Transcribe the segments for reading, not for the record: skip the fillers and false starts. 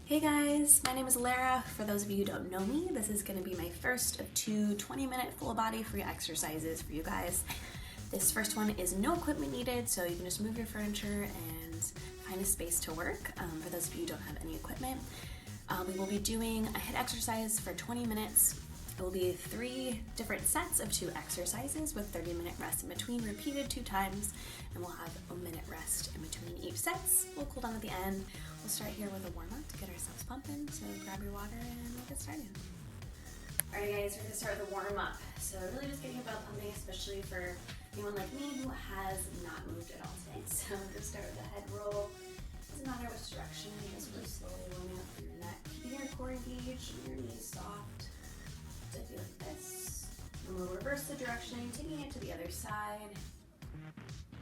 Hey guys, my name is Lara. For those of you who don't know me, this is going to be my first of two 20-minute full body free exercises for you guys. This first one is no equipment needed, so you can just move your furniture and find a space to work. For those of you who don't have any equipment, we will be doing a HIIT exercise for 20 minutes. It will be 3 different sets of 2 exercises with 30-minute rest in between, repeated 2 times, and we'll have a minute rest in between each sets. We'll cool down at the end. We'll start here with a warm-up to get ourselves pumping, so grab your water and we'll get started. Alright guys, we're going to start with a warm-up. So really just getting your blood pumping, especially for anyone like me who has not moved at all today. So we're going to start with a head roll. Doesn't matter which direction, just really slowly warming up through your neck. Keeping your core engaged and your knees soft. So do like this. And we'll reverse the direction, taking it to the other side.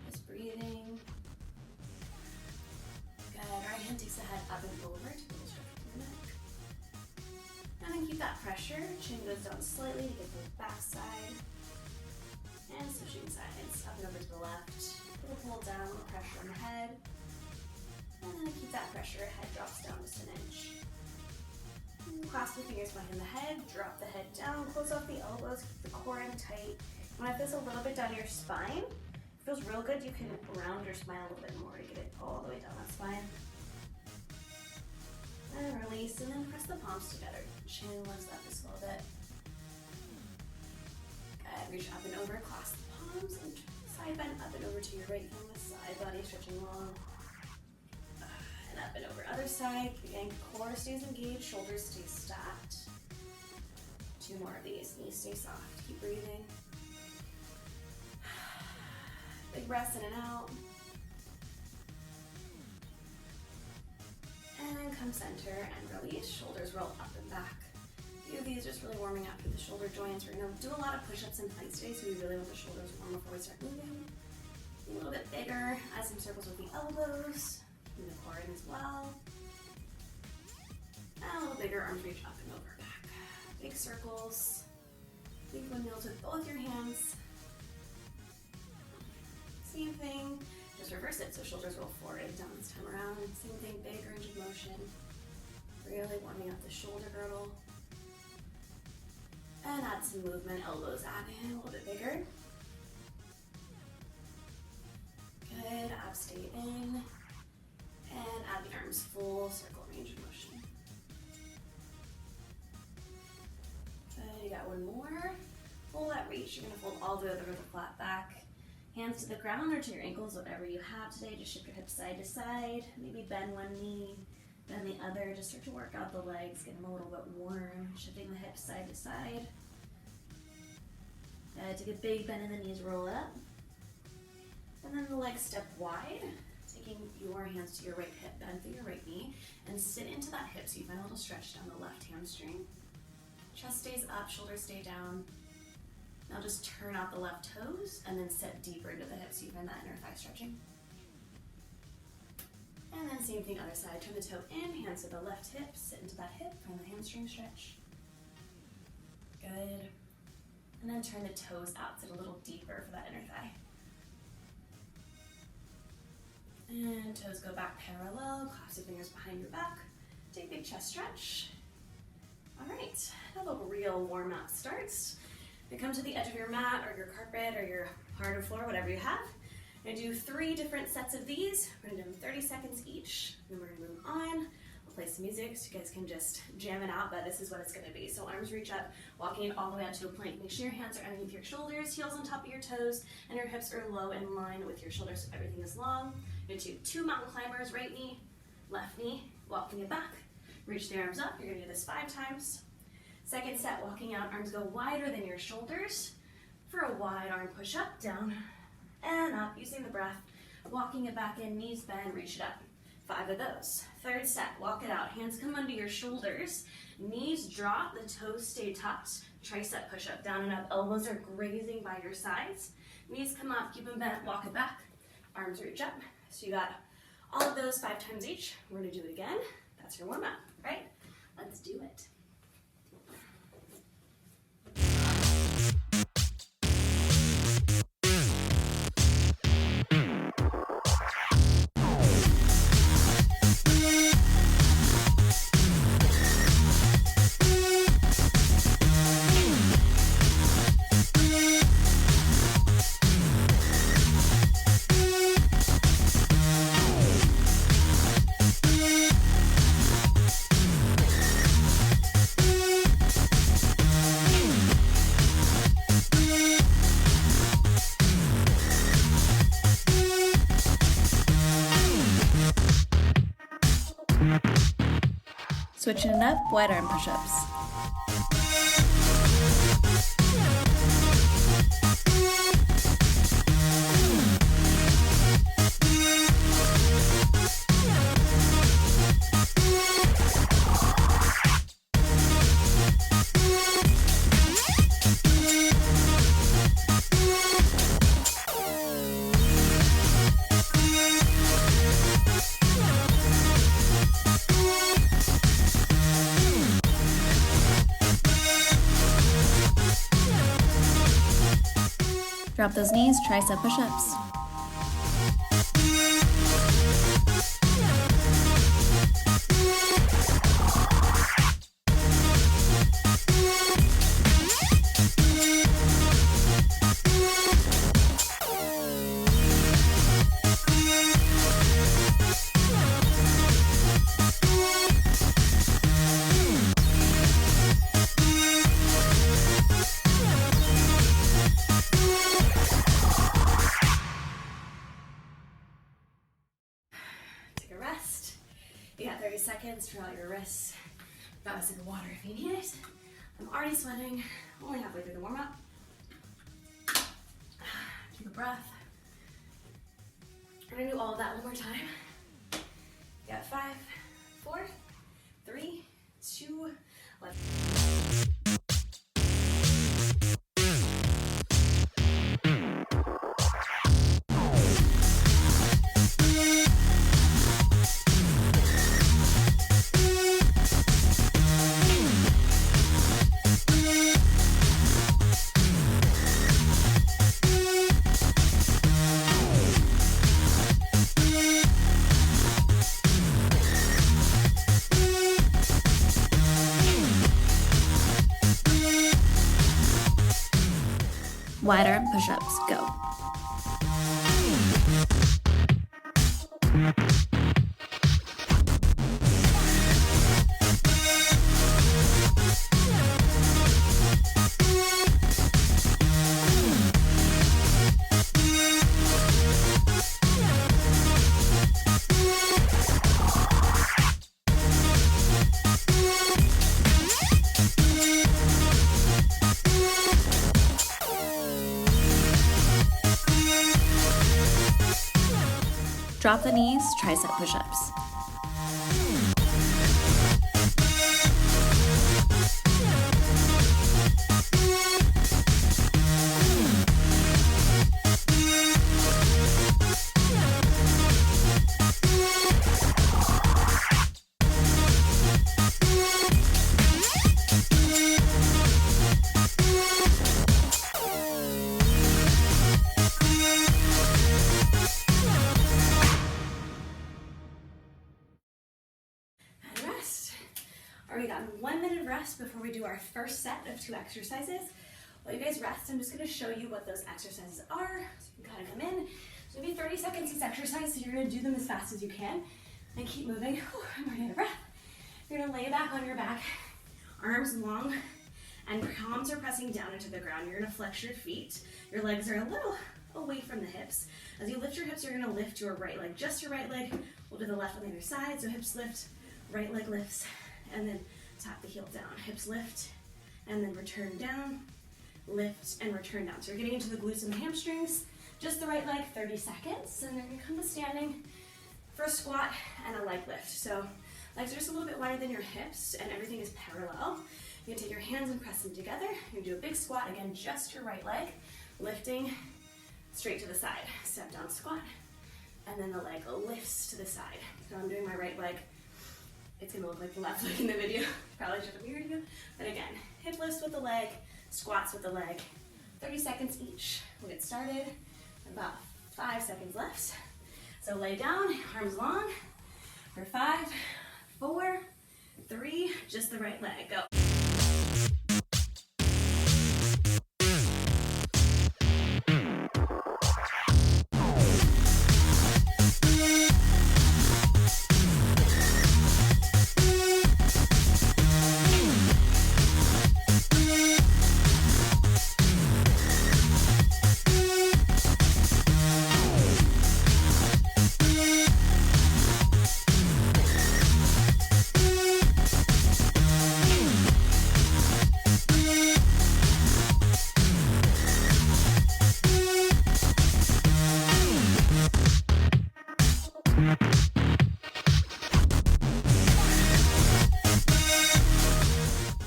Just breathing. Good. Right hand takes the head up and over to the stretch of your neck. And then keep that pressure. Chin goes down slightly to get to the back side. And switching sides. Up and over to the left. Little pull down, little pressure on the head. And then keep that pressure. Head drops down just an inch. Clasp the fingers behind the head, drop the head down, close off the elbows, keep the core in tight. You want to have this a little bit down your spine. If it feels real good, you can round your spine a little bit more to get it all the way down that spine. And release, and then press the palms together. Chin lifts up just a little bit. Good. Reach up and over, clasp the palms, and side bend up and over to your right from the side body, stretching long. And up and over. Other side, again, core stays engaged, shoulders stay stacked. 2 more of these, knees stay soft. Keep breathing. Big breaths in and out. And then come center and release. Shoulders roll up and back. A few of these just really warming up through the shoulder joints. We're going to do a lot of push-ups and planks today, so we really want the shoulders warm before we start moving. A little bit bigger. Add some circles with the elbows. And the core in as well. And a little bigger, arms reach up and over back. Big circles. Big windmills with both your hands. Same thing, just reverse it, so shoulders roll forward and down this time around. Same thing, big range of motion. Really warming up the shoulder girdle. And add some movement, elbows add in a little bit bigger. Good, abs stay in. And add the arms full circle range of motion. Good, you got one more. Pull that reach, you're gonna fold all the way over the flat back. Hands to the ground or to your ankles, whatever you have today. Just shift your hips side to side. Maybe bend one knee, bend the other. Just start to work out the legs, get them a little bit warm. Shifting the hips side to side. Take a big bend in the knees, roll up. And then the legs step wide. Taking your hands to your right hip, bend through your right knee, and sit into that hip so you find a little stretch down the left hamstring. Chest stays up, shoulders stay down. Now just turn out the left toes and then sit deeper into the hips so you find that inner thigh stretching. And then same thing other side, turn the toe in, hands to the left hip, sit into that hip, find the hamstring stretch. Good. And then turn the toes out, sit a little deeper for that inner thigh. And toes go back parallel, clasp your fingers behind your back. Take a big chest stretch. All right, now the real warm-up starts. You come to the edge of your mat or your carpet or your hardwood floor, whatever you have. We're gonna do 3 different sets of these. We're gonna do them 30 seconds each. Then we're gonna move on. We'll play some music so you guys can just jam it out, but this is what it's gonna be. So arms reach up, walking all the way out to a plank. Make sure your hands are underneath your shoulders, heels on top of your toes, and your hips are low in line with your shoulders so everything is long. You're gonna do 2 mountain climbers, right knee, left knee, walking it back. Reach the arms up, you're gonna do this 5 times. Second set, walking out, arms go wider than your shoulders for a wide arm push up, down, and up, using the breath. Walking it back in, knees bend, reach it up. 5 of those. Third set, walk it out, hands come under your shoulders, knees drop, the toes stay tucked, tricep push up, down and up, elbows are grazing by your sides. Knees come up, keep them bent, walk it back, arms reach up. So you got all of those 5 times each. We're gonna do it again. That's your warm up, right? Let's do it. Switching it up, wide arm push-ups. Drop those knees, tricep push-ups. You got 30 seconds, draw out your wrists. Grab a sip of water if you need it. I'm already sweating, only halfway through the warm-up. Keep a breath. We're gonna do all of that one more time. You got 5, 4, 3, 2, 1. Wide arm push-ups, go. Drop the knees, tricep push-ups. We got 1 minute of rest before we do our first set of 2 exercises. While you guys rest, I'm just going to show you what those exercises are. So you can kind of come in. It's going to be 30 seconds each exercise, so you're going to do them as fast as you can and keep moving. I'm running out of breath. You're going to lay back on your back, arms long, and palms are pressing down into the ground. You're going to flex your feet. Your legs are a little away from the hips. As you lift your hips, you're going to lift your right leg, just your right leg. We'll do the left on the other side. So hips lift, right leg lifts, and then tap the heel down. Hips lift, and then return down, lift, and return down. So you're getting into the glutes and the hamstrings. Just the right leg, 30 seconds, and then you're gonna come to standing for a squat and a leg lift. So legs are just a little bit wider than your hips, and everything is parallel. You're gonna take your hands and press them together. You're gonna do a big squat, again, just your right leg, lifting straight to the side. Step down, squat, and then the leg lifts to the side. So I'm doing my right leg. It's gonna look like the left leg in the video. Probably should have mirrored you. But again, hip lifts with the leg, squats with the leg. 30 seconds each. We'll get started. About 5 seconds left. So lay down, arms long, for 5, 4, 3, just the right leg, go.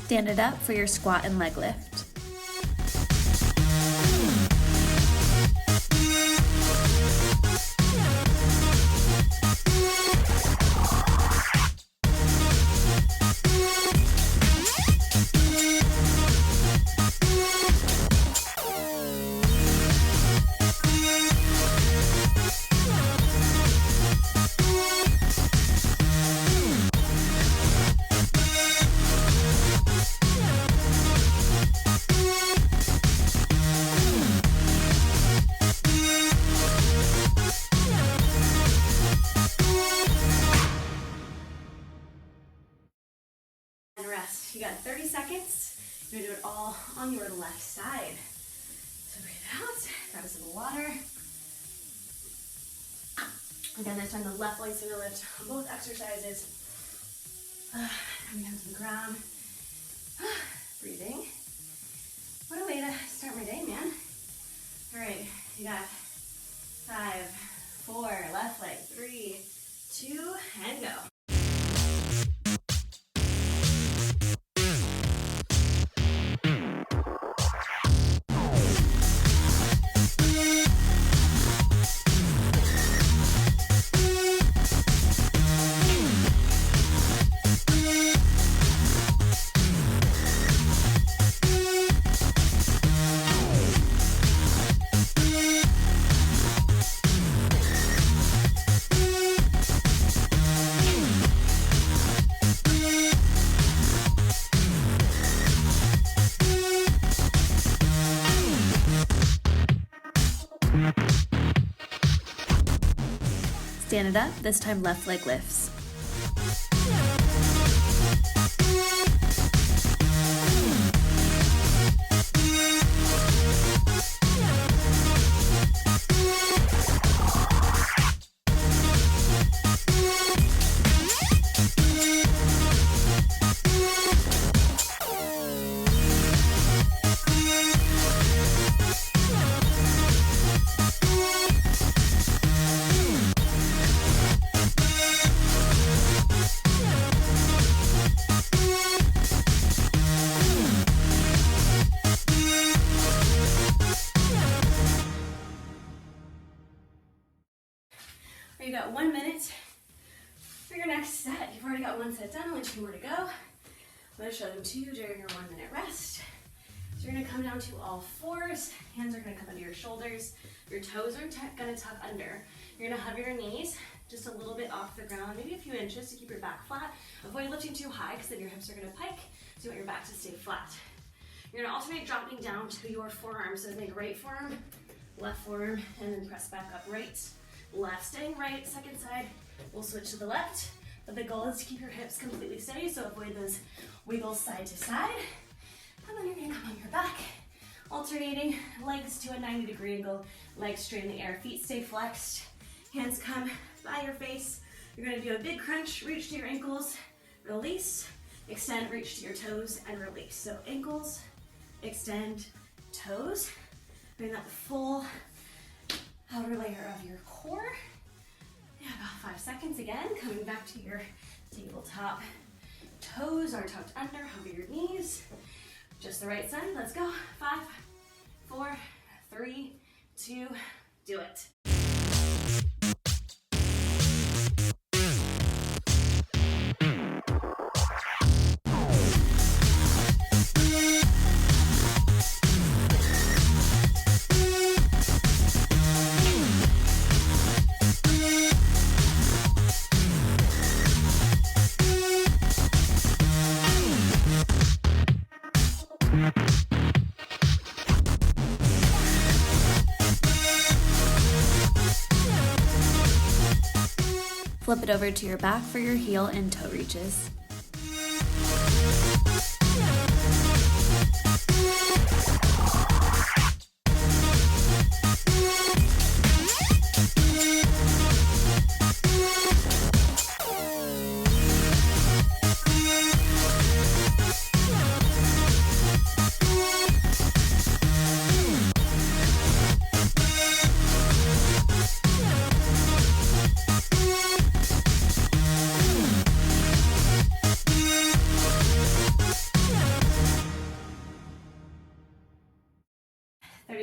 Stand it up for your squat and leg lift. And rest. You got 30 seconds. You're gonna do it all on your left side. So breathe out, grab a sip of water. Again, this time the left leg's gonna lift on both exercises. Coming down to the ground. Breathing. What a way to start my day, man. All right, you got 5, 4, left leg, 3, 2, and go. Stand it up, this time left leg lifts. You got 1 minute for your next set. You've already got 1 set done, only 2 more to go. I'm going to show them to you during your 1 minute rest. So you're going to come down to all fours. Hands are going to come under your shoulders. Your toes are going to tuck under. You're going to hover your knees just a little bit off the ground, maybe a few inches to keep your back flat. Avoid lifting too high because then your hips are going to pike. So you want your back to stay flat. You're going to alternate dropping down to your forearms. So think right forearm, left forearm, and then press back up right. Left staying right, second side, we'll switch to the left, but the goal is to keep your hips completely steady, so avoid those wiggles side to side. And then you're gonna come on your back, alternating legs to a 90-degree angle, legs straight in the air, feet stay flexed, hands come by your face. You're gonna do a big crunch, reach to your ankles, release, extend, reach to your toes, and release. So ankles, extend, toes, bring that full outer layer of your core. Yeah, about 5 seconds again, coming back to your tabletop. Toes are tucked under, hover your knees. Just the right side, let's go. 5, 4, 3, 2, do it. Flip it over to your back for your heel and toe reaches.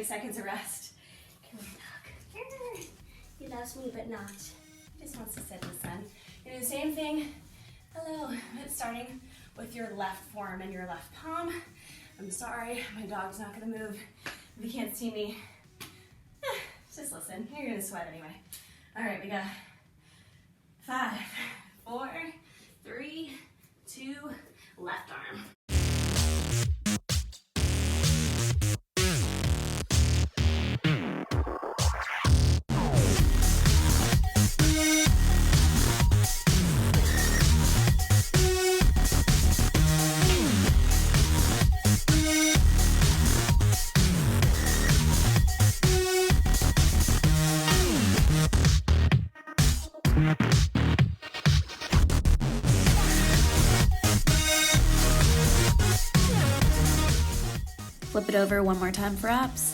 seconds of rest. Come here, dog. He loves me, but not. He just wants to sit in the sun. You're gonna do the same thing. Hello, but starting with your left forearm and your left palm. I'm sorry, my dog's not gonna move. If you can't see me, just listen. You're gonna sweat anyway. All right, we got 5, 4, 3, 2, left arm. Flip it over one more time for abs.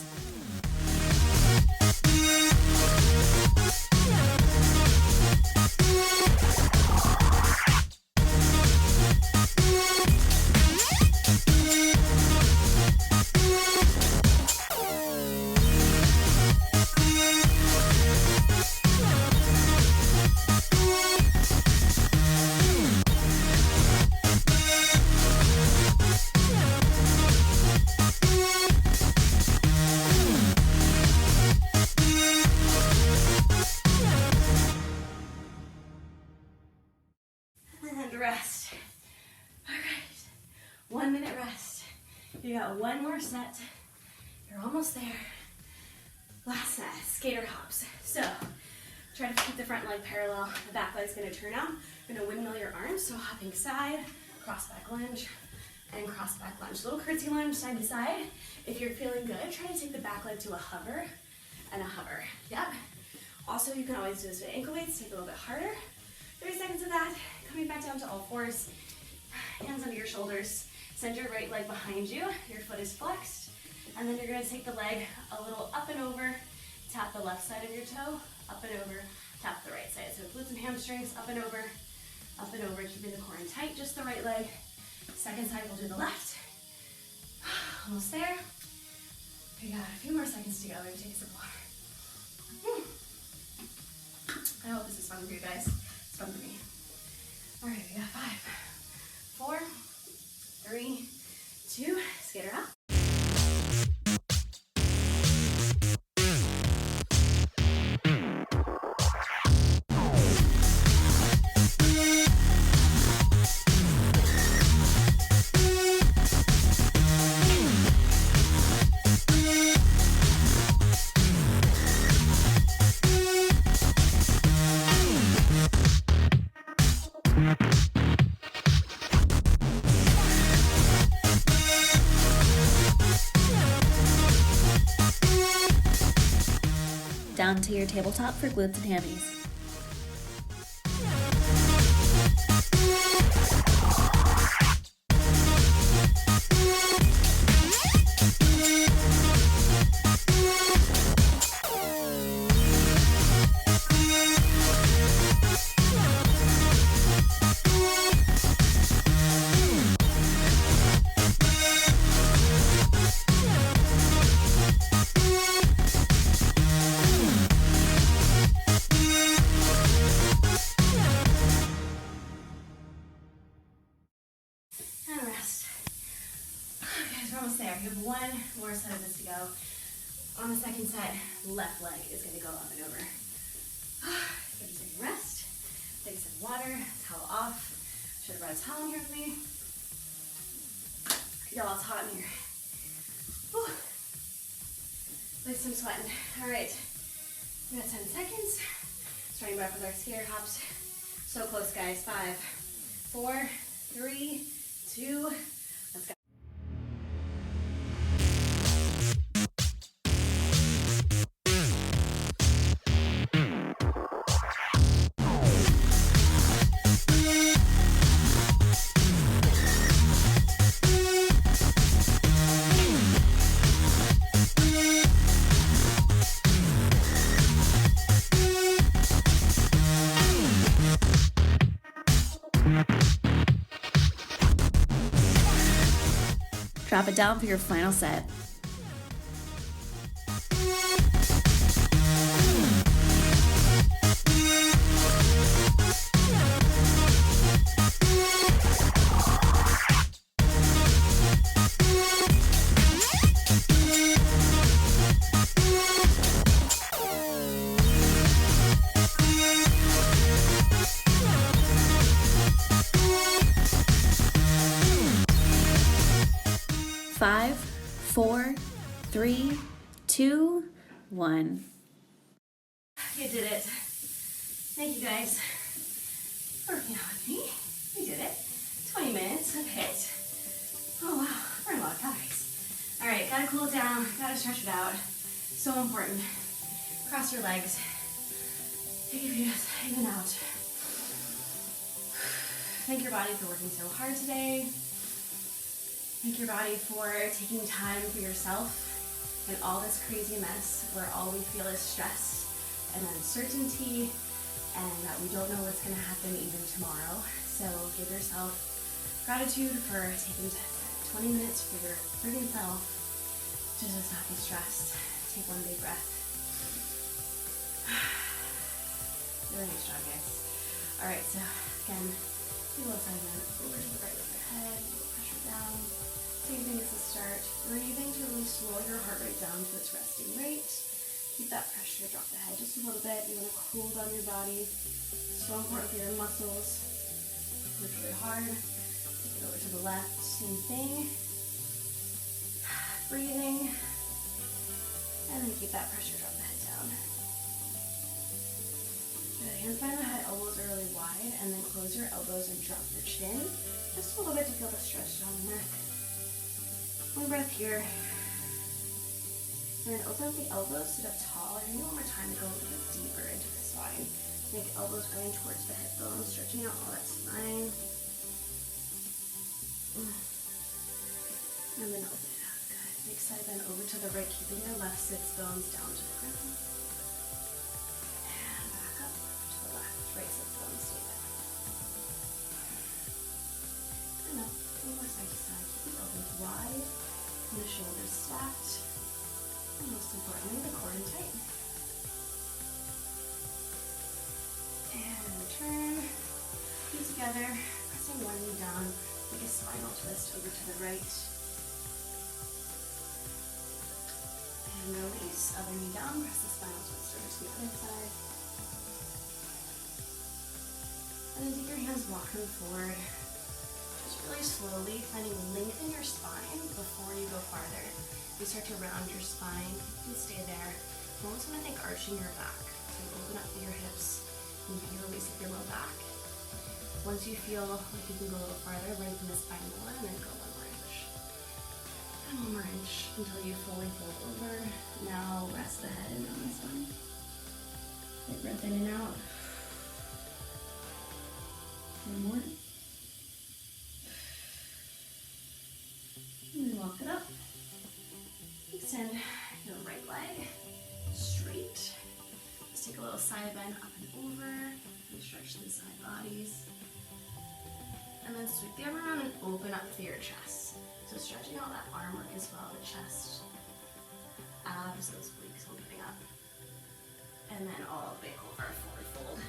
And rest. All right, 1 minute rest. You got one more set. You're almost there. Last set, skater hops. So try to keep the front leg parallel. The back leg's gonna turn out. You're gonna windmill your arms. So hopping side, cross back lunge, and cross back lunge. Little curtsy lunge side to side. If you're feeling good, try to take the back leg to a hover and a hover. Yep. Also, you can always do this with ankle weights. Take a little bit harder. 30 seconds of that. Coming back down to all fours. Hands under your shoulders. Send your right leg behind you. Your foot is flexed. And then you're gonna take the leg a little up and over. Tap the left side of your toe. Up and over. Tap the right side. So glutes and hamstrings, up and over, keeping the core in tight. Just the right leg. Second side, we'll do the left. Almost there. We got a few more seconds to go. Maybe take a sip of water. I hope this is fun for you guys. It's fun for me. All right, we got 5, 4, 3, 2, skater up. Down to your tabletop for glutes and hammies. And rest. Okay, so we're almost there. You have one more set of this to go. On the second set, left leg is going to go up and over. 30-second rest. Take a sip of water. Towel off. Should have brought a towel in here with me. Y'all, it's hot in here. Whew. At least I'm sweating. All right. We got 10 seconds. Starting back with our skater hops. So close, guys. 5, 4, 3, 2, let's go. Drop it down for your final set. 5, 4, 3, 2, 1. You did it. Thank you guys for working out with me. We did it. 20 minutes of HIIT. Oh wow, burn a lot of calories. All right, gotta cool it down, gotta stretch it out. So important. Cross your legs. Take your feet in and out. Thank your body for working so hard today. Thank your body for taking time for yourself in all this crazy mess where all we feel is stress and uncertainty and that we don't know what's going to happen even tomorrow. So give yourself gratitude for taking 20 minutes for your friggin' self to just not be stressed. Take one big breath. Really nice job, guys. All right, so again, do a little side bend over to the right of your head, a little pressure down. Same thing as the start. Breathing to really slow your heart rate down to its resting rate. Keep that pressure, drop the head just a little bit. You want to cool down your body. So important for your muscles. Work really hard. Take it over to the left, same thing. Breathing. And then keep that pressure, drop the head down. Good. Hands behind the head, elbows are really wide, and then close your elbows and drop your chin. Just a little bit to feel the stretch down the neck. One breath here. And then open up the elbows, sit up tall. And one more time to go a little bit deeper into the spine. Make elbows going towards the hip bone, stretching out all that spine. And then open it up. Good. Big side bend over to the right, keeping your left sits bones down to the ground. And back up to the left. Right sits bones stay there. And up. One more side to side. Keep the elbows wide. And the shoulders stacked. And most importantly, the core in tight. And return. Feet together. Pressing one knee down. Make a spinal twist over to the right. And release. Other knee down. Press the spinal twist over to the other side. And then take your hands, walk them forward. Just really slowly, finding length in your spine before you go farther. You start to round your spine. You can stay there. You almost want to think arching your back. So open up through your hips and you release up your low back. Once you feel like you can go a little farther, lengthen the spine more and then go one more inch. And one more inch until you fully fold over. Now rest the head in on the spine. Big breath in and out. One more. And then walk it up. Extend your right leg straight. Just take a little side bend up and over and stretch the side bodies. And then sweep the arm around and open up through your chest. So stretching out that arm work as well, the chest, abs, those obliques opening up. And then all the way over, forward fold.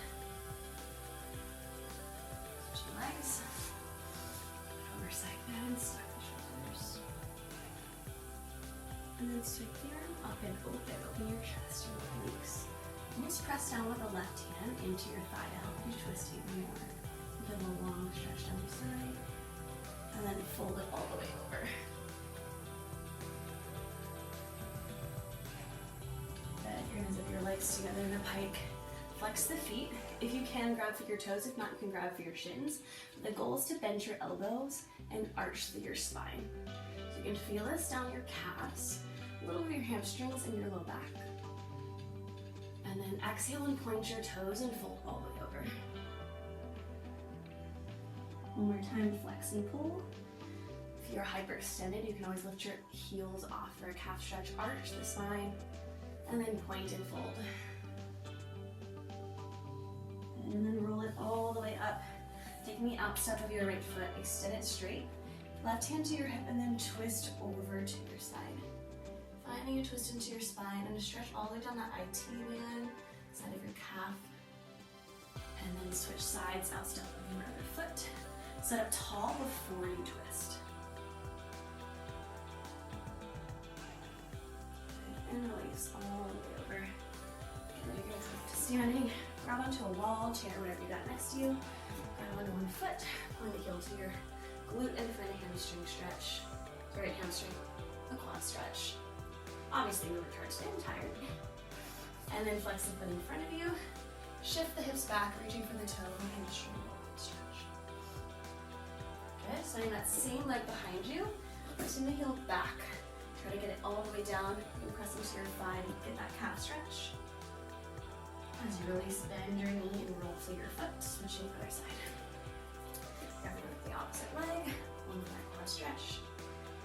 Switching legs. Over side bend, stack the shoulders. And then sweep the arm up and open your chest, your obliques. Almost press down with the left hand into your thigh to help you twist even more. Give a long stretch down the side, and then fold it all the way over. Good. You're gonna zip your legs together in a pike. Flex the feet. If you can, grab for your toes. If not, you can grab for your shins. The goal is to bend your elbows and arch your spine. So you can feel this down your calves, a little bit of your hamstrings and your low back. And then exhale and point your toes and fold all the way over. One more time, flex and pull. If you're hyperextended, you can always lift your heels off for a calf stretch, arch the spine, and then point and fold. And then roll it all the way up. Taking the out step of your right foot, extend it straight. Left hand to your hip and then twist over to your side. Finding a twist into your spine and stretch all the way down that IT band, side of your calf. And then switch sides, out step of your other foot. Set up tall before you twist. And release all the way over. Get ready to go to standing. Grab onto a wall, chair, whatever you got next to you. Grab onto one foot, point the heel to your glute and find a hamstring stretch. the right hamstring, the quad stretch. Obviously we worked hard today, I'm tired. And then flex the foot in front of you. Shift the hips back, reaching for the toe, hamstring, stretch. Good, setting that same leg behind you. Pressing the heel back. Try to get it all the way down. And press into your thigh, get that calf stretch. As you release, bend your knee and roll through your foot, switching to the other side. Grab the opposite leg, one more quad stretch.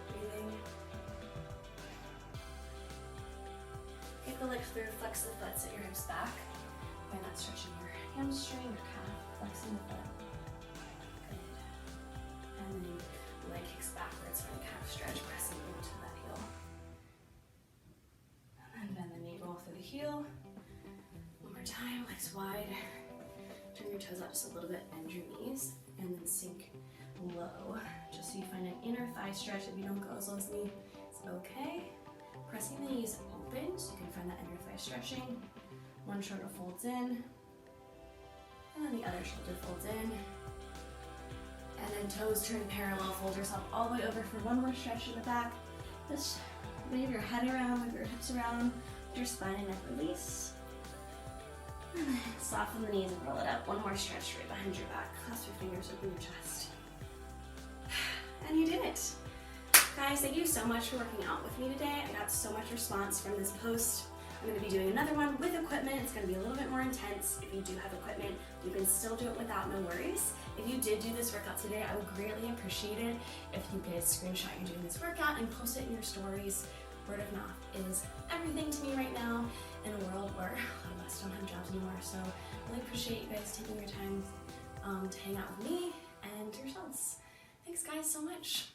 Breathing. Get the legs through, flex the foot, sit your hips back. By not stretching your hamstring, your calf, flexing the foot. Good. And then the leg kicks backwards for the calf stretch, pressing into that heel. And then bend the knee, roll through the heel. One more time, legs wide. Turn your toes out just a little bit, bend your knees, and then sink low. Just so you find an inner thigh stretch. If you don't go as low as me, it's okay. Pressing the knees open so you can find that inner thigh stretching. One shoulder folds in, and then the other shoulder folds in. And then toes turn parallel, fold yourself all the way over for one more stretch in the back. Just wave your head around, wave your hips around, your spine and neck release. And then soften the knees and roll it up. One more stretch right behind your back. Clasp your fingers, open your chest. And you did it. Guys, thank you so much for working out with me today. I got so much response from this post. I'm going to be doing another one with equipment. It's going to be a little bit more intense. If you do have equipment, you can still do it without, no worries. If you did do this workout today, I would greatly appreciate it if you could screenshot you doing this workout and post it in your stories. Word of mouth is everything to me right now in a world where a lot of us don't have jobs anymore. So I really appreciate you guys taking your time to hang out with me and yourselves. Thanks guys so much.